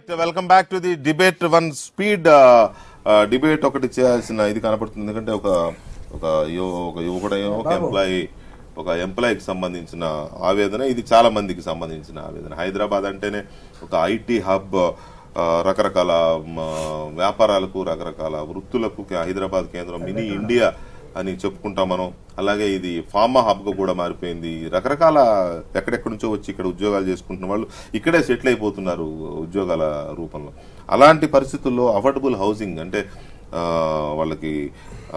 Right welcome back to the debate one speed debate ఒకటి చేయాల్సిన ఇది కనపడుతుంది. ఎందుకంటే ఒక యువకుడు ఒక ఎంప్లాయీకి సంబంధించిన ఆవేదన, ఇది చాలా మందికి సంబంధించిన ఆవేదన. హైదరాబాద్ అంటేనే ఒక ఐటీ హబ్, రకరకాల వ్యాపారాలకు రకరకాల వృత్తులకు హైదరాబాద్ కేంద్రం, మినీ ఇండియా అని చెప్పుకుంటాం మనం. అలాగే ఇది ఫార్మా హబ్గా కూడా మారిపోయింది. రకరకాల ఎక్కడెక్కడి నుంచో వచ్చి ఇక్కడ ఉద్యోగాలు చేసుకుంటున్న వాళ్ళు ఇక్కడే సెటిల్ అయిపోతున్నారు ఉద్యోగాల రూపంలో. అలాంటి పరిస్థితుల్లో అఫోర్డబుల్ హౌసింగ్ అంటే వాళ్ళకి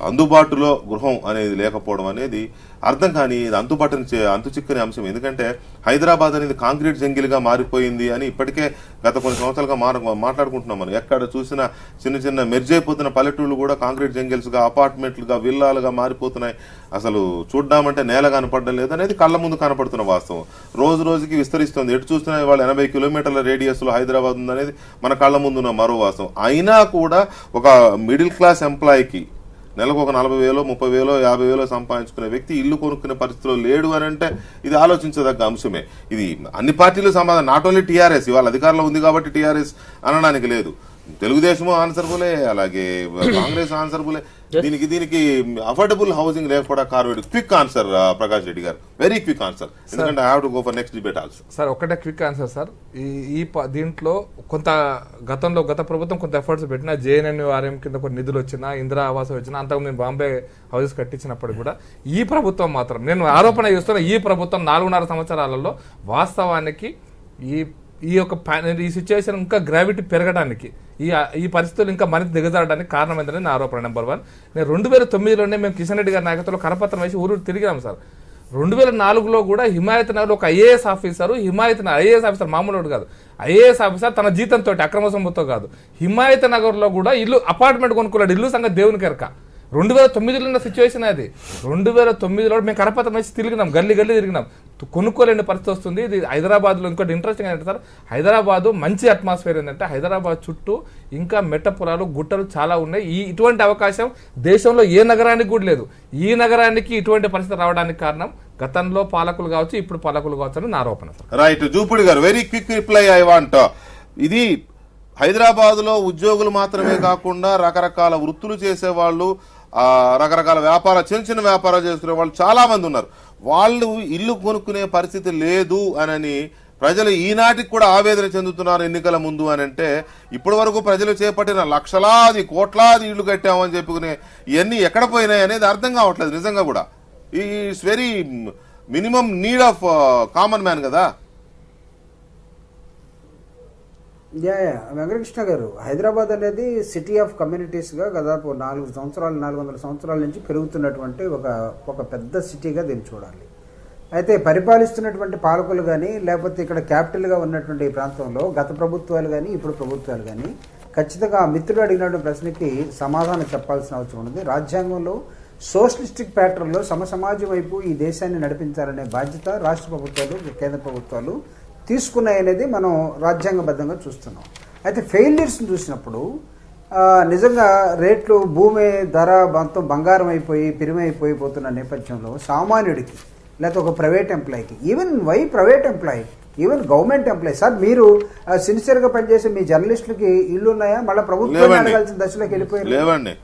అందుబాటులో గృహం అనేది లేకపోవడం అనేది అర్థం కాని అంతు చిక్కని అంశం. ఎందుకంటే హైదరాబాద్ అనేది కాంక్రీట్ జంగిల్గా మారిపోయింది అని ఇప్పటికే గత కొన్ని సంవత్సరాలుగా మాట్లాడుకుంటున్నాం మనం. ఎక్కడ చూసినా చిన్న చిన్న మెర్జైపోతున్న పల్లెటూళ్ళు కూడా కాంక్రీట్ జంగిల్స్గా, అపార్ట్మెంట్లుగా, విల్లాలుగా మారిపోతున్నాయి. అసలు చూడ్డామంటే నేల కనపడడం లేదు అనేది కళ్ళ ముందు కనపడుతున్న వాస్తవం. రోజు రోజుకి విస్తరిస్తుంది. ఎటు చూస్తున్నా వాళ్ళు 80 కిలోమీటర్ల రేడియస్ లో హైదరాబాద్ ఉందనేది మన కళ్ళ ముందున్న మరో వాస్తవం. అయినా కూడా ఒక మిడిల్ క్లాస్ ఎంప్లాయీకి నెలకు ఒక 40,000, 30,000, 50,000 సంపాదించుకునే వ్యక్తి ఇల్లు కొనుక్కునే పరిస్థితిలో లేడు అని అంటే ఇది ఆలోచించదగ్గ అంశమే. ఇది అన్ని పార్టీలు సమాధానం. నాట్ ఓన్లీ టీఆర్ఎస్, ఇవాళ అధికారంలో ఉంది కాబట్టి టీఆర్ఎస్ అనడానికి లేదు. తెలుగుదేశం ఆన్సర్బులే, అలాగే కాంగ్రెస్ ఆన్సర్బులే. దీనికి అఫోర్డబుల్ హౌసింగ్ లేకపోవడం కారణం. క్విక్ ఆన్సర్ ప్రకాష్ రెడ్డి గారు, వెరీ క్విక్ ఆన్సర్, ఎందుకంటే I have to go for next debate also. Sir ఒకటే క్విక్ ఆన్సర్ సార్. ఈ దీంట్లో గత ప్రభుత్వం కొంత ఎఫర్ట్స్ పెట్టినా, JNNURM కింద కొన్ని నిధులు వచ్చినా, ఇందిరా ఆవాసం వచ్చినా, అంతకు నేను బాంబే హౌసెస్ కట్టించినప్పుడు కూడా ఈ ప్రభుత్వం మాత్రం, నేను ఆరోపణ చేస్తున్న ఈ ప్రభుత్వం 4.5 సంవత్సరాలలో వాస్తవానికి ఈ సిచ్యువేషన్ ఇంకా గ్రావిటీ పెరగడానికి, ఈ పరిస్థితులు ఇంకా మరింత దిగజారడానికి కారణం ఏంటంటే నా ఆరోపణ. నెంబర్ 1, నేను 2009లోనే మేము కిషన్ రెడ్డి గారి నాయకత్వంలో కరపత్రం వేసి ఊరు తిరిగాము సార్. 2004లో కూడా హిమాయత్ నగర్ ఒక ఐఏఎస్ ఆఫీసర్, ఐఏఎస్ ఆఫీసర్ మామూలు కాదు, ఐఏఎస్ ఆఫీసర్ తన జీతంతో, అక్రమ సొమ్ముతో కాదు, హిమాయత్ నగర్ లో కూడా ఇల్లు అపార్ట్మెంట్ కొనుక్కున్నాడు. ఇల్లు సంగతి దేవునికి ఎరక. 2009లో ఉన్న సిచ్యువేషన్ అది. 2009లో మేము కరపత్రం వేసి తిరిగినాం, గల్లీ తిరిగినాం. కొనుక్కోలేని పరిస్థితి వస్తుంది. ఇది హైదరాబాద్ లో ఇంకోటి ఇంట్రెస్టింగ్ ఏంటంటే సార్, హైదరాబాద్ మంచి అట్మాస్ఫియర్ ఏంటంటే హైదరాబాద్ చుట్టూ ఇంకా మెట్టపురాలు, గుట్టలు చాలా ఉన్నాయి. ఇటువంటి అవకాశం దేశంలో ఏ నగరానికి కూడా లేదు. ఈ నగరానికి ఇటువంటి పరిస్థితి రావడానికి కారణం గతంలో పాలకులు కావచ్చు, ఇప్పుడు పాలకులు కావచ్చు అని నా ఆరోపణ. రైట్, జూపుడి గారు, very quick reply I want. ఇది హైదరాబాద్ లో ఉద్యోగులు మాత్రమే కాకుండా రకరకాల వృత్తులు చేసేవాళ్ళు, రకరకాల చిన్న చిన్న వ్యాపారాలు చేసుకునే వాళ్ళు చాలా మంది ఉన్నారు. వాళ్ళు ఇల్లు కొనుక్కునే పరిస్థితి లేదు అని ప్రజలు ఈనాటికి కూడా ఆవేదన చెందుతున్నారు ఎన్నికల ముందు అని అంటే, ఇప్పటి వరకు ప్రజలు చేపట్టిన లక్షలాది కోట్లాది ఇళ్లు కట్టామని చెప్పుకునే ఇవన్నీ ఎక్కడ పోయినాయి అనేది అర్థం కావట్లేదు నిజంగా కూడా. Is very minimum need of common man కదా. వెంకటకృష్ణ గారు, హైదరాబాద్ అనేది సిటీ ఆఫ్ కమ్యూనిటీస్గా దాదాపు 400 సంవత్సరాల నుంచి పెరుగుతున్నటువంటి ఒక పెద్ద సిటీగా దీన్ని చూడాలి. అయితే పరిపాలిస్తున్నటువంటి పాలకులు కానీ, లేకపోతే ఇక్కడ క్యాపిటల్గా ఉన్నటువంటి ఈ ప్రాంతంలో గత ప్రభుత్వాలు కానీ, ఇప్పుడు ప్రభుత్వాలు కానీ ఖచ్చితంగా మిత్రుడు అడిగినటువంటి ప్రశ్నకి సమాధానం చెప్పాల్సిన అవసరం ఉంది. రాజ్యాంగంలో సోషలిస్టిక్ ప్యాటర్న్లో సమాజం వైపు ఈ దేశాన్ని నడిపించాలనే బాధ్యత రాష్ట్ర ప్రభుత్వాలు, కేంద్ర ప్రభుత్వాలు తీసుకున్నాయనేది మనం రాజ్యాంగబద్ధంగా చూస్తున్నాం. అయితే ఫెయిల్యూర్స్ని చూసినప్పుడు నిజంగా రేట్లు, భూమి ధర మొత్తం బంగారం అయిపోయి పిరిమైపోయిపోతున్న నేపథ్యంలో సామాన్యుడికి, లేకపోతే ఒక ప్రైవేట్ ఎంప్లాయీకి, ఈవెన్ గవర్నమెంట్ ఎంప్లాయీ, సార్ మీరు సిన్సియర్గా పనిచేసే మీ జర్నలిస్టులకి ఇల్లు ఉన్నాయా? మళ్ళీ ప్రభుత్వం అడగాల్సిన దశలోకి వెళ్ళిపోయారు.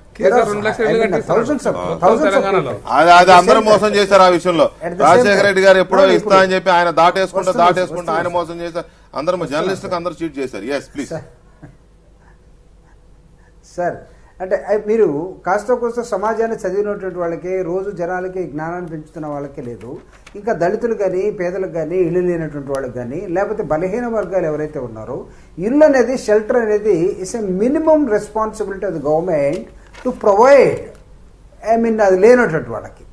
అందరూ మోసం చేశారు ఆ విషయంలో. రాజశేఖర రెడ్డి గారు ఎప్పుడో ఇస్తా అని చెప్పి ఆయన దాటేసుకుంటూ ఆయన మోసం చేశారు. అందరూ జర్నలిస్టులకు అందరూ చీట్ చేశారు. Yes please sir. అంటే మీరు కాస్త కోస్త సమాజాన్ని చదివినటువంటి వాళ్ళకి, రోజు జనాలకి జ్ఞానాన్ని పెంచుతున్న వాళ్ళకే లేదు, ఇంకా దళితులు కానీ, పేదలకు కానీ, ఇల్లు లేనటువంటి వాళ్ళకి కానీ, లేకపోతే బలహీన వర్గాలు ఎవరైతే ఉన్నారో, ఇల్లు అనేది, షెల్టర్ అనేది it's a minimum responsibility of the government to provide. అది లేనటువంటి వాళ్ళకి.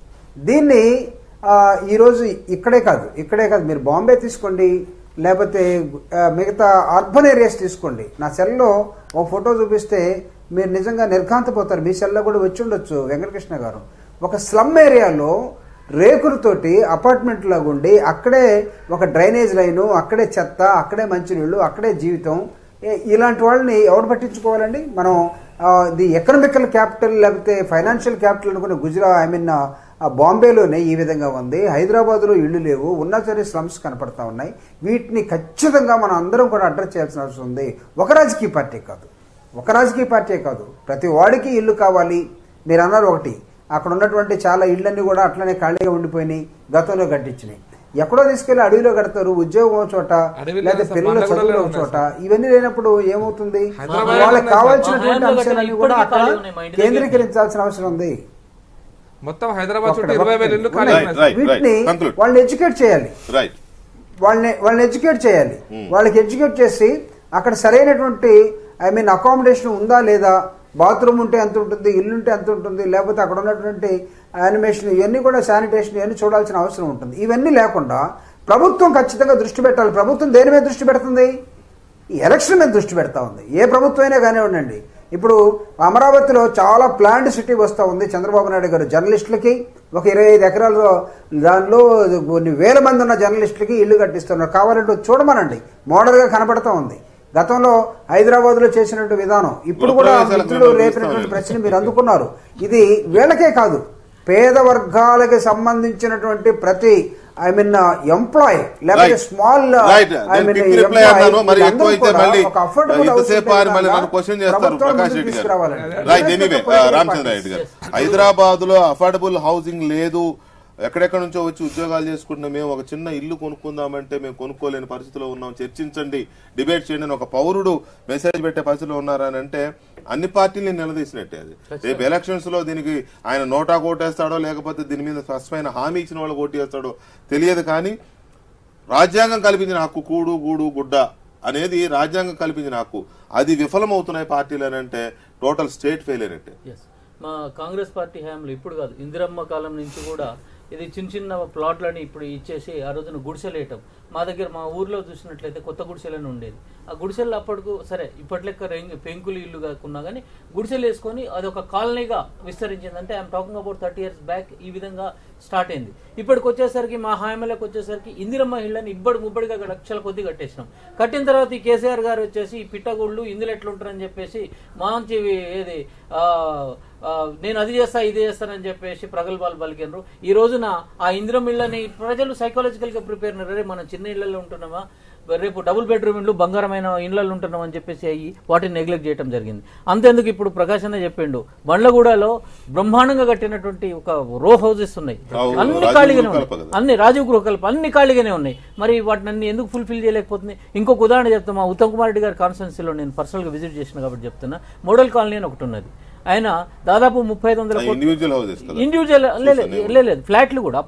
దీన్ని ఈరోజు ఇక్కడే కాదు, మీరు బాంబే తీసుకోండి, లేకపోతే మిగతా అర్బన్ ఏరియాస్ తీసుకోండి. నా సెల్లో ఒక ఫోటో చూపిస్తే మీరు నిజంగా నిర్ఘాంతపోతారు. మీ సెల్లో కూడా వచ్చి ఉండొచ్చు వెంకటకృష్ణ గారు. ఒక స్లమ్ ఏరియాలో రేకులతోటి అపార్ట్మెంట్ లాగా ఉండి, అక్కడే ఒక డ్రైనేజ్ లైను, అక్కడే చెత్త, అక్కడే మంచినీళ్ళు, అక్కడే జీవితం. ఇలాంటి వాళ్ళని ఎవరు పట్టించుకోవాలండి? మనం ది ఎకనామికల్ క్యాపిటల్ లేకపోతే ఫైనాన్షియల్ క్యాపిటల్ అనుకునే గుజరాత్ బాంబేలోనే ఈ విధంగా ఉంది. హైదరాబాద్లో ఇళ్ళు లేవు, ఉన్నా సరే స్లమ్స్ కనపడతా ఉన్నాయి. వీటిని ఖచ్చితంగా మనం అందరం కూడా అడ్రస్ చేయాల్సిన అవసరం ఉంది. ఒక రాజకీయ పార్టీ కాదు, ప్రతి వాడికి ఇల్లు కావాలి. మీరు అన్నారు ఒకటి, అక్కడ ఉన్నటువంటి చాలా ఇళ్ళన్నీ కూడా అట్లనే ఖాళీగా ఉండిపోయినాయి, గతంలో కట్టించినాయి. ఎక్కడో తీసుకెళ్లి అడవిలో కడతారు, ఉద్యోగం చోట లేదా పిల్లల చదువులో చోట. ఇవన్నీ లేనప్పుడు ఏమవుతుంది? వాళ్ళకి కావాల్సినటువంటి అంశాలన్నీ కూడా అక్కడ కేంద్రీకరించాల్సిన అవసరం ఉంది. మొత్తం హైదరాబాద్ చుట్టూ 20,000 ఇల్లు ఖాళీ ఉన్నాయి. వీటిని వాళ్ళని ఎడ్యుకేట్ చేయాలి, వాళ్ళని ఎడ్యుకేట్ చేయాలి. వాళ్ళకి ఎడ్యుకేట్ చేసి అక్కడ సరైనటువంటి అకామిడేషన్ ఉందా లేదా, బాత్రూమ్ ఉంటే ఎంత ఉంటుంది, ఇల్లు ఉంటే ఎంత ఉంటుంది, లేకపోతే అక్కడ ఉన్నటువంటి యానిమేషన్ ఇవన్నీ కూడా శానిటేషన్ ఇవన్నీ చూడాల్సిన అవసరం ఉంటుంది. ఇవన్నీ లేకుండా ప్రభుత్వం ఖచ్చితంగా దృష్టి పెట్టాలి. ప్రభుత్వం దేని మీద దృష్టి పెడుతుంది? ఈ ఎలక్షన్ మీద దృష్టి పెడతా ఉంది. ఏ ప్రభుత్వం అయినా కానివ్వండి. ఇప్పుడు అమరావతిలో చాలా ప్లాండ్ సిటీ వస్తూ ఉంది. చంద్రబాబు నాయుడు గారు జర్నలిస్టులకి ఒక 25 ఎకరాలు, దానిలో కొన్ని వేల మంది ఉన్న జర్నలిస్టులకి ఇల్లు కట్టిస్తున్నారు. కావాలంటే చూడమనండి, మోడల్గా కనబడతా ఉంది. గతంలో హైదరాబాద్లో చేసినటువంటి విధానం ఇప్పుడు కూడా మిత్రులు రేపినటువంటి ప్రశ్న మీరు అందుకున్నారు. ఇది వీళ్ళకే కాదు, పేద వర్గాలకి సంబంధించినటువంటి ప్రతి ఎంప్లాయ్ లేకపోతే స్మాల్ హైదరాబాద్ లో అఫోర్డబుల్ హౌసింగ్ లేదు, ఎక్కడెక్కడ నుంచో వచ్చి ఉద్యోగాలు చేసుకుంటున్నాం, మేము ఒక చిన్న ఇల్లు కొనుక్కుందామంటే మేము కొనుక్కోలేని పరిస్థితిలో ఉన్నాం, చర్చించండి, డిబేట్ చేయండి అని ఒక పౌరుడు మెసేజ్ పెట్టే పరిస్థితిలో ఉన్నారని అంటే అన్ని పార్టీలు నిలదీసినట్టే. అది రేపు ఎలక్షన్స్ లో దీనికి ఆయన నోటా కోటేస్తాడో లేకపోతే దీని మీద స్పష్టమైన హామీ ఇచ్చిన వాళ్ళు కోటేస్తాడో తెలియదు. కానీ రాజ్యాంగం కల్పించిన హక్కు, కూడు గూడు గుడ్డ అనేది రాజ్యాంగం కల్పించిన హక్కు, అది విఫలమవుతున్నాయి పార్టీలు అని అంటే టోటల్ స్టేట్ ఫెయిల్ అయినట్టే. మా కాంగ్రెస్ పార్టీ హయాంలో ఇప్పుడు కాదు, ఇందిరమ్మ కాలం నుంచి కూడా ఇది చిన్న చిన్న ప్లాట్లని ఇప్పుడు ఇచ్చేసి ఆ రోజున గుడిసెలేయటం. మా దగ్గర మా ఊర్లో చూసినట్లయితే కొత్త గుడిసెలని ఉండేది. ఆ గుడిసెలు అప్పటికు సరే ఇప్పట్లెక్క పెంకులు ఇల్లు కాకున్నా కానీ గుడిసెలు వేసుకొని అది ఒక కాలనీగా విస్తరించింది. అంటే I'm talking about 30 years back ఈ విధంగా స్టార్ట్ అయింది. ఇప్పటికి వచ్చేసరికి మా హామీలకు వచ్చేసరికి ఇందిరమ్మ ఇళ్ళని ముబ్బడిగా లక్షల కొద్ది కట్టేసినాం. కట్టిన తర్వాత ఈ కేసీఆర్ గారు వచ్చేసి ఈ పిట్టగుళ్ళు ఇందులో ఎట్లుంటారని చెప్పేసి మంచి ఏది నేను అది చేస్తా ఇది చేస్తానని చెప్పేసి ప్రగల్భాలు పలికినారు. ఈ రోజున ఆ ఇందిరమ్మ ఇళ్ళని ప్రజలు సైకాలజికల్ గా ప్రిపేర్ అయినారు. మనం చిన్న ఇళ్లలో ఉంటున్నామా, రేపు డబుల్ బెడ్రూమ్ ఇళ్ళు బంగారమైన ఇళ్లలో ఉంటున్నాం అని చెప్పేసి అయ్యి వాటిని నెగ్లెక్ట్ చేయడం జరిగింది. అంతేందుకు ఇప్పుడు ప్రకాశ్ అన్న చెప్పిండు, బండ్లగూడలో బ్రహ్మాండంగా కట్టినటువంటి ఒక రో హౌసెస్ ఉన్నాయి, అన్ని ఖాళీగానే ఉన్నాయి, అన్ని రాజీవ్ గృహకల్ప అన్ని ఖాళీగానే ఉన్నాయి. మరి వాటిని అన్ని ఎందుకు ఫుల్ఫిల్ చేయలేకపోతుంది? ఇంకొక ఉదాహరణ చెప్తా, మా ఉత్తమ్ కుమార్ రెడ్డి గారి కాన్స్టిట్యున్సీలో నేను పర్సనల్ గా విజిట్ చేసిన కాబట్టి చెప్తున్నా. మోడల్ కాలనీ అని ఒకటి ఉన్నది. ఆయన దాదాపు 3500 ఇండివిజువల్ లేదు ఫ్లాట్లు కూడా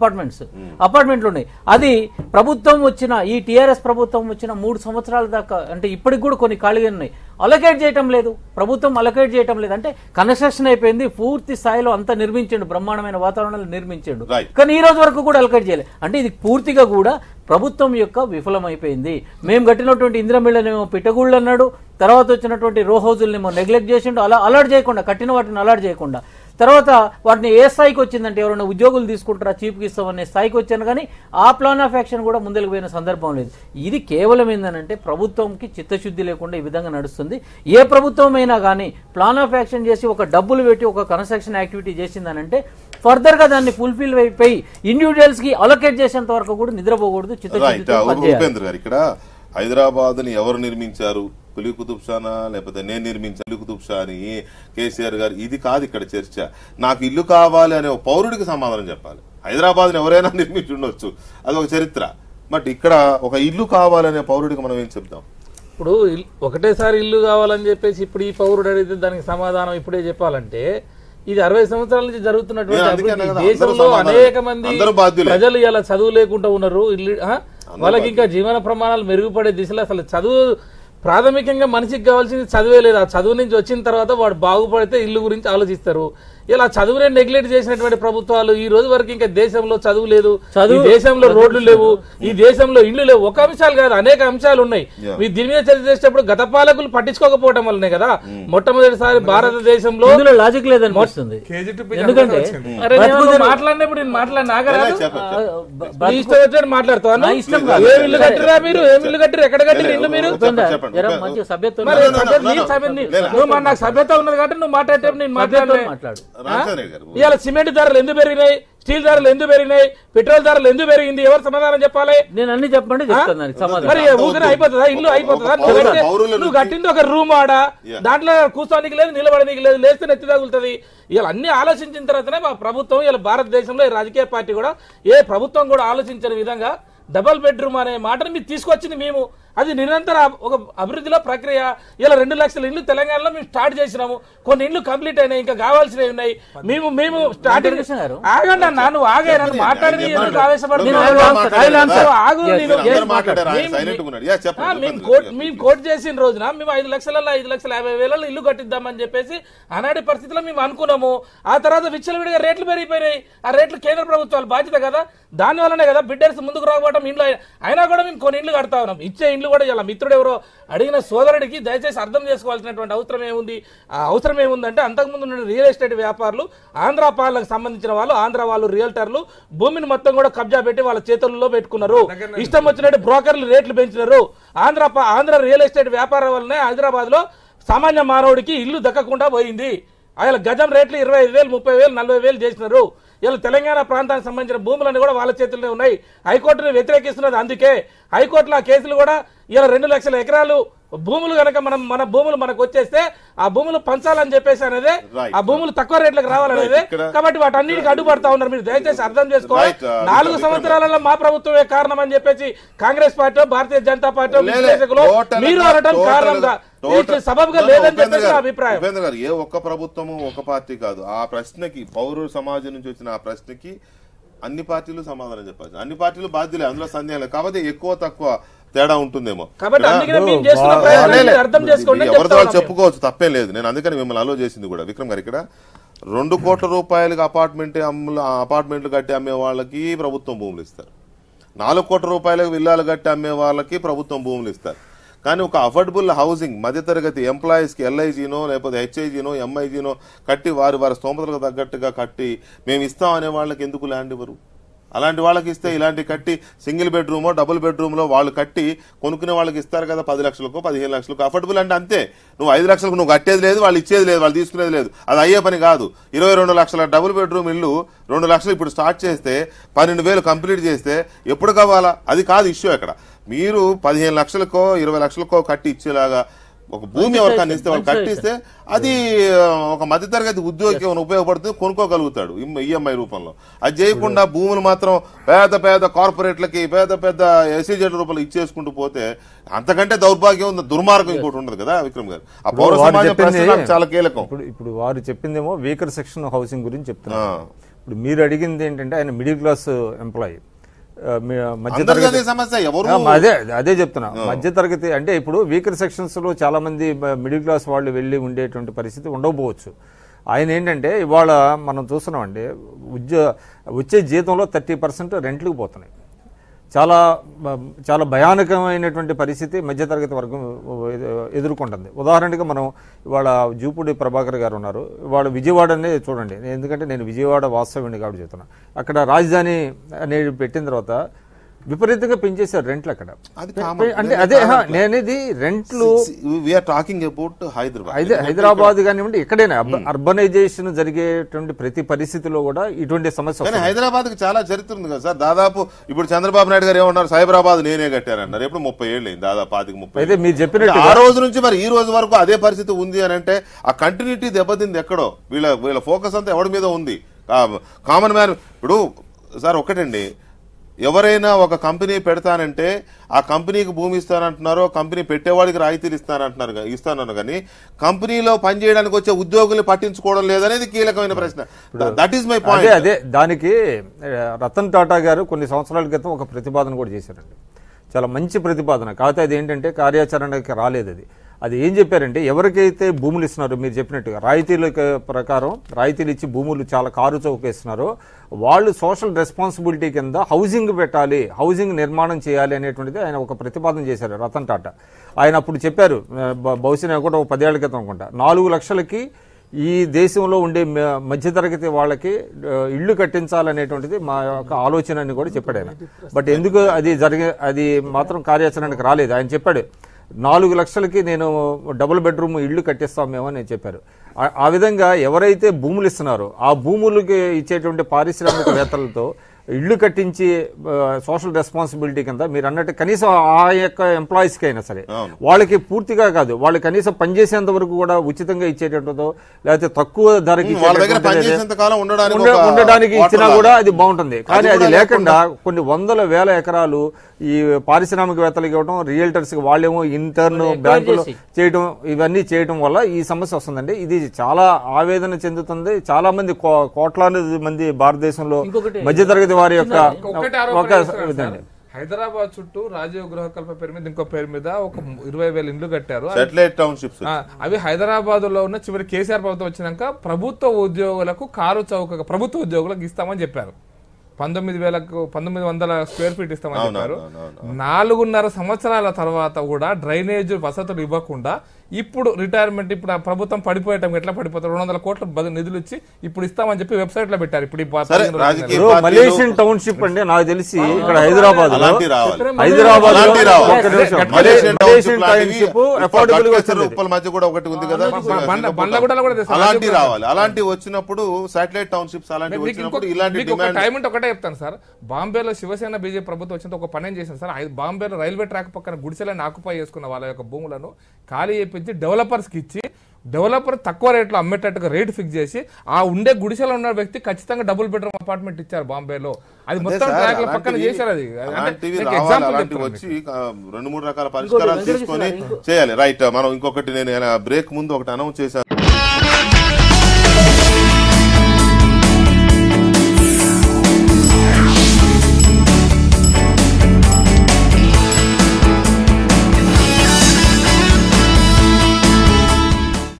అపార్ట్మెంట్లు ఉన్నాయి. అది ప్రభుత్వం వచ్చిన ఈ టీఆర్ఎస్ ప్రభుత్వం వచ్చిన 3 సంవత్సరాల దాకా, అంటే ఇప్పటికి కూడా కొన్ని ఖాళీగా ఉన్నాయి, అలొకేట్ చేయటం లేదు. ప్రభుత్వం అలొకేట్ చేయటం లేదు. అంటే కన్స్ట్రక్షన్ అయిపోయింది, పూర్తి స్థాయిలో అంతా నిర్మించండు, బ్రహ్మాండమైన వాతావరణాలు నిర్మించండు, కానీ ఈ రోజు వరకు కూడా అలొకేట్ చేయలేదు. అంటే ఇది పూర్తిగా కూడా ప్రభుత్వం యొక్క విఫలమైపోయింది. మేము కట్టినటువంటి ఇందిరమిళ్ళనేమో పిట్టగూళ్ళు అన్నాడు, తర్వాత వచ్చినటువంటి రో హౌజులనేమో నెగ్లెక్ట్ చేసిండు, అలా అలర్ట్ చేయకుండా, కట్టిన వాటిని అలర్ట్ చేయకుండా. తర్వాత వాటిని ఏ స్థాయికి వచ్చిందంటే ఎవరైనా ఉద్యోగులు తీసుకుంటారా, చీఫ్కి ఇస్తామనే స్థాయికి వచ్చాను, కానీ ఆ ప్లాన్ ఆఫ్ యాక్షన్ కూడా ముందుకు పోయిన సందర్భం లేదు. ఇది కేవలం ఏంటంటే ప్రభుత్వంకి చిత్తశుద్ధి లేకుండా ఈ విధంగా నడుస్తుంది. ఏ ప్రభుత్వం అయినా కానీ ప్లాన్ ఆఫ్ యాక్షన్ చేసి ఒక డబ్బులు పెట్టి ఒక కన్స్ట్రక్షన్ యాక్టివిటీ చేసిందనంటే ఫర్దర్ గా దాన్ని ఫుల్ఫిల్ అయిపోయి ఇండివిజువల్స్ కి అలొకేట్ చేసేంత వరకు కూడా నిద్రపోకూడదు. ఉపేంద్ర గారు, ఇక్కడ హైదరాబాద్ ని ఎవరు నిర్మించారు, కులీ కుతుబ్ షానా లేకపోతే నేను నిర్మించాను కులీ కుతుబ్ షా అని కేసీఆర్ గారు, ఇది కాదు ఇక్కడ చర్చ. నాకు ఇల్లు కావాలి అనే పౌరుడికి సమాధానం చెప్పాలి. హైదరాబాద్ ఎవరైనా నిర్మించి ఉండొచ్చు, అది ఒక చరిత్ర. బట్ ఇక్కడ ఒక ఇల్లు కావాలనే పౌరుడికి మనం ఏం చెప్తాం? ఇప్పుడు ఒకటేసారి ఇల్లు కావాలని చెప్పేసి ఇప్పుడు ఈ పౌరుడు అడిగితే దానికి సమాధానం ఇప్పుడే చెప్పాలంటే ఇది 60 సంవత్సరాల నుంచి జరుగుతున్నటువంటి దేశంలో అనేక మంది ప్రజలు ఇలా చదువు లేకుండా ఉన్నారు. ఇల్లు వాళ్ళకి ఇంకా జీవన ప్రమాణాలు మెరుగుపడే దిశలో అసలు చదువు ప్రాథమికంగా మనిషికి కావాల్సింది చదివే లేదు. ఆ చదువు నుంచి వచ్చిన తర్వాత వాడు బాగుపడితే ఇల్లు గురించి ఆలోచిస్తారు. ఇలా చదువునే నెగ్లెక్ట్ చేసినటువంటి ప్రభుత్వాలు ఈ రోజు వరకు ఇంకా దేశంలో చదువు లేదు, ఈ దేశంలో రోడ్లు లేవు, ఈ దేశంలో ఇళ్లు లేవు. ఒక అంశాలు కాదు, అనేక అంశాలు ఉన్నాయి. మీరు దీని మీద చర్చ చేసేటప్పుడు గత పాలకులు పట్టించుకోకపోవడం వల్లనే కదా మొట్టమొదటిసారి భారతదేశంలో లాజిక్ లేదనిపిస్తుంది. ఎందుకంటే మాట్లాడినప్పుడు నేను మాట్లాడినా మాట్లాడుతాను. ఏం ఇల్లు కట్టిరా మీరు, ఏం ఇల్లు కట్టిరు, ఎక్కడ కట్టిరు ఇల్లు మీరు? జర మంచి సభ్యత్వం మరి నువ్వు మరి నాకు సభ్యత ఉన్నది కాబట్టి నువ్వు మాట్లాడే నేను మాట్లాడలే. ఇవాళ సిమెంట్ ధరలు ఎందుకు పెరిగినాయి, స్టీల్ ధరలు ఎందుకు పెరిగినాయి, పెట్రోల్ ధరలు ఎందుకు పెరిగింది, ఎవరు సమాధానం చెప్పాలి? నేను అన్ని చెప్పండి చెప్తాను సమాధానం. మరి ఊరికనే అయిపోతుందా, ఇల్లు అయిపోతుందా? నువ్వు కట్టింది ఒక రూమ్ ఆడ, దాంట్లో కూర్చోనికి లేదు, నిలబడడానికి లేదు, లేస్తే నెత్తి తగులుతుంది. ఇలా అన్ని ఆలోచించిన తర్వాతనే మా ప్రభుత్వం, ఇలా భారతదేశంలో రాజకీయ పార్టీ కూడా ఏ ప్రభుత్వం కూడా ఆలోచించిన విధంగా డబుల్ బెడ్రూమ్ అనే మాటను మీరు తీసుకొచ్చింది మేము. అది నిరంతర ఒక అభివృద్ధిలో ప్రక్రియ. ఇలా 2 లక్షల ఇల్లు తెలంగాణలో మేము స్టార్ట్ చేసినాము, కొన్ని ఇల్లు కంప్లీట్ అయినాయి, ఇంకా కావాల్సినవి ఉన్నాయి. మేము స్టార్టింగ్ ఆగండి అన్న, నువ్వు ఆగే, నన్ను మాట్లాడి ఎందుకు ఆవేశపడుతున్నావు? మేము కోట్ చేసిన రోజున మేము 5,50,000 ఇల్లు కట్టిద్దామని చెప్పేసి ఆనాటి పరిస్థితిలో మేము అనుకున్నాము. ఆ తర్వాత విచ్చలవిడిగా రేట్లు పెరిగిపోయినాయి. ఆ రేట్లు కేంద్ర ప్రభుత్వాలు బాధ్యత కదా, దాని వల్లనే కదా బిడ్డర్స్ ముందుకు రాకపోవడం. ఇంట్లో అయినా కూడా మేము కొన్ని ఇల్లు కడతా ఉన్నాం. ఇచ్చే ఇల్లు కూడా ఇలా మిత్రుడు ఎవరో అడిగిన సోదరుడికి దయచేసి అర్థం చేసుకోవాల్సినటువంటి అవసరం ఏముంది? ఆ అవసరం ఏముందంటే, అంతకుముందు ఉన్న రియల్ ఎస్టేట్ వ్యాపారులు, ఆంధ్ర పాలనకు సంబంధించిన వాళ్ళు, ఆంధ్ర వాళ్ళు రియల్టర్లు భూమిని మొత్తం కూడా కబ్జా పెట్టి వాళ్ళ చేతుల్లో పెట్టుకున్నారు. ఇష్టం వచ్చినట్టు బ్రోకర్లు రేట్లు పెంచినారు. ఆంధ్ర రియల్ ఎస్టేట్ వ్యాపారం వల్లనే హైదరాబాద్ లో సామాన్య మానవుడికి ఇల్లు దక్కకుండా పోయింది. ఆయన గజం రేట్లు 25,000, 30,000, 40,000 చేసినారు. ఇలా తెలంగాణ ప్రాంతానికి సంబంధించిన భూములన్నీ కూడా వాళ్ళ చేతుల్లోనే ఉన్నాయి. హైకోర్టును వ్యతిరేకిస్తున్నది అందుకే. హైకోర్టులో ఆ కేసులు కూడా ఇలా 2 లక్షల ఎకరాలు భూములు కనుక మన భూములు మనకు వచ్చేస్తే ఆ భూములు పంచాలని చెప్పేసి అనేది, ఆ భూములు తక్కువ రేట్లకు రావాలనేది. కాబట్టి వాటన్నిటికి అడ్డుపడతా ఉన్నారు. మీరు దయచేసి అర్థం చేసుకోవాలి. 4 సంవత్సరాలలో మా ప్రభుత్వమే కారణం అని చెప్పేసి కాంగ్రెస్ పార్టీ, భారతీయ జనతా పార్టీ విశ్లేషకులు మీరు అనడం కారణంగా సబబుగా లేదని చెప్పేసి నా అభిప్రాయం. ఉపేంద్ర గారు, ఏ ఒక్క ప్రభుత్వము ఒక పార్టీ కాదు. ఆ ప్రశ్నకి, పౌర సమాజం నుంచి వచ్చిన ఆ ప్రశ్నకి అన్ని పార్టీలు సమాధానం చెప్పాలి. అన్ని పార్టీలు బాధ్యులే, అందులో సందేహం లేదు. కాబట్టి ఎక్కువ తక్కువ తేడా ఉంటుందేమో. ఎవరితో వాళ్ళు చెప్పుకోవచ్చు, తప్పేం లేదు. నేను అందుకని మిమ్మల్ని అలో చేసింది కూడా. విక్రమ్ గారు, ఇక్కడ 2 కోట్ల రూపాయలకి అపార్ట్మెంట్లు కట్టి అమ్మే వాళ్ళకి ప్రభుత్వం భూములు ఇస్తారు. 4 కోట్ల రూపాయలకు విల్లాలు కట్టి అమ్మే వాళ్ళకి ప్రభుత్వం భూములు ఇస్తారు. కానీ ఒక అఫోర్డబుల్ హౌసింగ్ మధ్యతరగతి ఎంప్లాయీస్కి ఎల్ఐజీనో లేకపోతే హెచ్ఐజీనో ఎంఐజీనో కట్టి వారి స్తోమతలకు తగ్గట్టుగా కట్టి మేము ఇస్తాం అనే వాళ్ళకి ఎందుకు ల్యాండ్ ఇవ్వరు? అలాంటి వాళ్ళకి ఇస్తే ఇలాంటి కట్టి సింగిల్ బెడ్రూమో డబుల్ బెడ్రూమ్లో వాళ్ళు కట్టి కొనుక్కునే వాళ్ళకి ఇస్తారు కదా, 10 లక్షలకు 15 లక్షలకు. అఫోర్డబుల్ అంటే అంతే. నువ్వు 5 లక్షలకు నువ్వు కట్టేది లేదు, వాళ్ళు ఇచ్చేది లేదు, వాళ్ళు తీసుకునేది లేదు. అది అయ్యే పని కాదు. 22 లక్షల డబుల్ బెడ్రూమ్ ఇల్లు 2 లక్షలు ఇప్పుడు స్టార్ట్ చేస్తే 12,000 కంప్లీట్ చేస్తే ఎప్పుడు కావాలా? అది కాదు ఇష్యూ. అక్కడ మీరు 15 లక్షలకో 20 లక్షలకో కట్టి ఇచ్చేలాగా ఒక భూమి ఎవరికన్నా ఇస్తే వాళ్ళు కట్టిస్తే అది ఒక మధ్యతరగతి ఉద్యోగికి ఉపయోగపడుతుంది, కొనుక్కోగలుగుతాడు ఈఎంఐ రూపంలో. అది చేయకుండా భూములు మాత్రం పేద పేద కార్పొరేట్లకి పెద్ద ఎస్సీజెడ్ రూపంలో ఇచ్చేసుకుంటూ పోతే అంతకంటే దౌర్భాగ్యం ఉంది, దుర్మార్గం ఇంకోటి ఉండదు కదా విక్రమ్ గారు. ఆ పౌర సమాజం ప్రశ్న చాలా కీలకం. ఇప్పుడు వారు చెప్పిందేమో వీకర్ సెక్షన్ హౌసింగ్ గురించి చెప్తున్నారు. ఇప్పుడు మీరు అడిగింది ఏంటంటే ఆయన మిడిల్ క్లాస్ ఎంప్లాయీ, అదే చెప్తున్నా. మధ్య తరగతి అంటే ఇప్పుడు వీకర్ సెక్షన్స్ లో చాలా మంది మిడిల్ క్లాస్ వాళ్ళు వెళ్ళి ఉండేటువంటి పరిస్థితి ఉండకపోవచ్చు. ఆయన ఏంటంటే ఇవాళ మనం చూస్తున్నాం అంటే వచ్చే జీతంలో 30% రెంట్లకు పోతున్నాయి. చాలా చాలా భయానకమైనటువంటి పరిస్థితి మధ్యతరగతి వర్గం ఎదుర్కొంటుంది. ఉదాహరణగా మనం ఇవాళ జూపూడి ప్రభాకర్ గారు ఉన్నారు. ఇవాళ విజయవాడనే చూడండి, ఎందుకంటే నేను విజయవాడ వాస్తవ్యుని కాబట్టి చెప్తున్నా. అక్కడ రాజధాని అనేది పెట్టిన తర్వాత విపరీతంగా పెంచేశారు రెంట్లు అక్కడ. అంటే అదే నేనేది రెంట్లు హైదరాబాద్ కానివ్వండి, ఎక్కడైనా అర్బనైజేషన్ జరిగేటువంటి ప్రతి పరిస్థితిలో కూడా ఇటువంటి సమస్య. హైదరాబాద్ కి చాలా చరిత్ర ఉంది కదా సార్. దాదాపు ఇప్పుడు చంద్రబాబు నాయుడు గారు ఏమన్నారు, సైబరాబాద్ నేనే కట్టారన్నారు. ఎప్పుడు 30 ఏళ్ళు అయింది, దాదాపు 25-30. అయితే మీరు చెప్పినట్టు ఆ రోజు నుంచి మరి ఈ రోజు వరకు అదే పరిస్థితి ఉంది అని అంటే ఆ కంటిన్యూటీ దెబ్బతింది ఎక్కడో. వీళ్ళ ఫోకస్ అంతా ఎవరి మీద ఉంది? Common man. ఇప్పుడు సార్ ఒకటండి, ఎవరైనా ఒక కంపెనీ పెడతానంటే ఆ కంపెనీకి భూమి ఇస్తానంటున్నారో, కంపెనీ పెట్టేవాడికి రాయితీలు ఇస్తానన్నారు కానీ కంపెనీలో పనిచేయడానికి వచ్చే ఉద్యోగులు పట్టించుకోవడం లేదనేది కీలకమైన ప్రశ్న. That is my point. అదే దానికి రతన్ టాటా గారు కొన్ని సంవత్సరాల క్రితం ఒక ప్రతిపాదన కూడా చేశారండి. చాలా మంచి ప్రతిపాదన. కాకపోతే అది ఏంటంటే కార్యాచరణకి రాలేదు. అది ఏం చెప్పారంటే, ఎవరికైతే భూములు ఇస్తున్నారో మీరు చెప్పినట్టుగా రాయితీల ప్రకారం రాయితీలు ఇచ్చి భూములు చాలా కారు చౌకేస్తున్నారో వాళ్ళు సోషల్ రెస్పాన్సిబిలిటీ కింద హౌసింగ్ పెట్టాలి, హౌసింగ్ నిర్మాణం చేయాలి అనేటువంటిది ఆయన ఒక ప్రతిపాదన చేశారు రతన్ టాటా. ఆయన అప్పుడు చెప్పారు, బహుశా కూడా ఒక 10 ఏళ్ల క్రితం అనుకుంటా, 4 లక్షలకి ఈ దేశంలో ఉండే మధ్యతరగతి వాళ్ళకి ఇళ్లు కట్టించాలనేటువంటిది మా యొక్క ఆలోచన అని కూడా చెప్పాడు ఆయన. బట్ ఎందుకు అది మాత్రం కార్యాచరణకు రాలేదు. ఆయన చెప్పాడు, 4 లక్షలకి నేను డబుల్ బెడ్రూమ్ ఇళ్ళు కట్టిస్తాం మేము అని చెప్పారు. ఆ విధంగా ఎవరైతే భూములు ఇస్తున్నారో ఆ భూములకి ఇచ్చేటువంటి పారిశ్రామికవేత్తలతో ఇళ్ళు కట్టించి సోషల్ రెస్పాన్సిబిలిటీ కింద మీరు అన్నట్టు కనీసం ఆ యొక్క ఎంప్లాయీస్కి అయినా సరే వాళ్ళకి పూర్తిగా కాదు, వాళ్ళు కనీసం పనిచేసేంత వరకు కూడా ఉచితంగా ఇచ్చేటట్టుతో లేకపోతే తక్కువ ధరకి ఉండడానికి ఇచ్చినా కూడా అది బాగుంటుంది. కానీ అది లేకుండా కొన్ని వందల వేల ఎకరాలు ఈ పారిశ్రామికవేత్తలకు ఇవ్వడం, రియల్టర్స్ కి వాళ్ళేమో ఇంటర్న్ బ్యాంకులు చేయడం, ఇవన్నీ చేయడం వల్ల ఈ సమస్య వస్తుందండి. ఇది చాలా ఆవేదన చెందుతుంది. చాలా మంది కోట్లాది మంది భారతదేశంలో మధ్యతరగతి వారి యొక్క హైదరాబాద్ చుట్టూ రాజీవ్ గృహకల్ప పేరు మీద ఇంకో పేరు మీద ఒక 20,000 ఇండ్లు కట్టారు. అవి హైదరాబాద్ లో ఉన్న చివరి కేసీఆర్ ప్రభుత్వం వచ్చినాక ప్రభుత్వ ఉద్యోగులకు కారు చౌకగా ప్రభుత్వ ఉద్యోగులకు ఇస్తామని చెప్పారు. 1900 స్క్వేర్ ఫీట్ ఇస్తామని చెప్పారు. 4.5 సంవత్సరాల తర్వాత కూడా డ్రైనేజ్ వసతులు ఇవ్వకుండా ఇప్పుడు రిటైర్మెంట్, ఇప్పుడు ఆ ప్రభుత్వం పడిపోయటం ఎట్లా పడిపోతారు, 200 కోట్ల నిధులు ఇచ్చి ఇప్పుడు ఇస్తామని చెప్పి వెబ్సైట్ లో పెట్టారు. ఇప్పుడు మలేషియన్ టౌన్షిప్ అండి నాకు తెలిసి ఇక్కడ హైదరాబాద్ లో అలాంటి వచ్చినప్పుడు శాటిలైట్ టౌన్షిప్స్ అలాంటి ఒకటే చెప్తాను సార్, బాంబేలో శివసేన బీజేపీ ప్రభుత్వం వచ్చిన ఒక పని ఏం చేసింది సార్, బాంబేలో రైల్వే ట్రాక్ పక్కన గుడిసెలను ఆక్యుపై చేసుకున్న వాళ్ళ యొక్క భూములను ఖాళీ చేయించి డెవలపర్స్ కి ఇచ్చి డెవలపర్ తక్కువ రేట్లో అమ్మేటట్టుగా రేట్ ఫిక్స్ చేసి ఆ ఉండే గుడిసెలో ఉన్న వ్యక్తి ఖచ్చితంగా డబుల్ బెడ్రూమ్ అపార్ట్మెంట్ ఇచ్చారు బాంబేలో. అది మొత్తం ట్రాక్ ల పక్కన చేశారు. అది వచ్చి 2-3 రకాల పరిష్కారాలు తీసుకొని చేయాలి. రైట్, మనం ఇంకొకటి నేను బ్రేక్ ముందు ఒకటి అనౌన్స్ చేశాను.